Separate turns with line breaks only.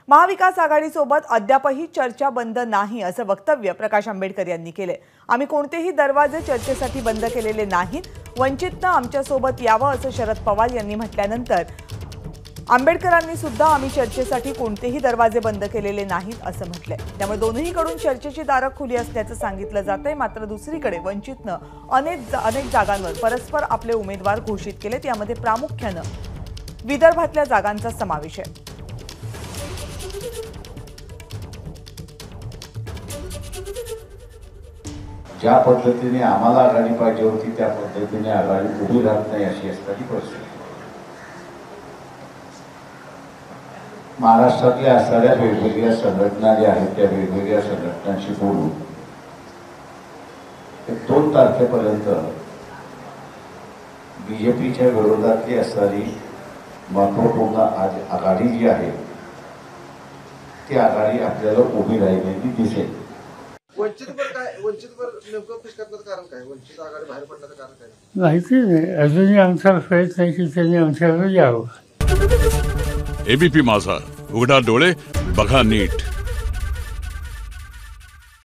महाविकास आघाडीसोबत अद्यापही चर्चा बंद नाही असं वक्तव्य प्रकाश आंबेडकर यांनी केले। आम्ही कोणतेही दरवाजे चर्चेसाठी बंद केलेले नाहीत, वंचितनं आमच्यासोबत यावं असं शरद पवार यांनी म्हटल्यानंतर आंबेडकरांनी सुद्धा आम्ही चर्चेसाठी कोणतेही दरवाजे बंद केलेले नाहीत असं म्हटलंय। त्यामुळे दोन्हीकडून चर्चेची दारं खुली असल्याचं सांगितलं जातंय। मात्र दुसरीकडे वंचितनं अनेक जागांवर परस्पर आपले उमेदवार घोषित केलेत। यामध्ये प्रामुख्यानं विदर्भातल्या जागांचा समावेश आहे।
ज्या पद्धतीने आम्हाला आघाडी पाहिजे होती त्या पद्धतीने आघाडी उभी राहत नाही अशी असणारी परिस्थिती। महाराष्ट्रातल्या असणाऱ्या वेगवेगळ्या संघटना ज्या आहेत त्या वेगवेगळ्या संघटनांशी बोलून 2 तारखेपर्यंत बीजेपीच्या विरोधातली असणारी महत्वपूर्ण आघाडी जी आहे ती आघाडी आपल्याला उभी राहिलेली दिसेल।
वंचितवर नेमकं खुश करण्याचं कारण काय? वंचित आघाडी बाहेर पडण्याचं कारण काय?
माहिती नाही, अजूनही आमचा प्रयत्न आहे की त्यांनी आमच्यावर यावं।
एबीपी माझा, उघडा डोळे बघा नीट।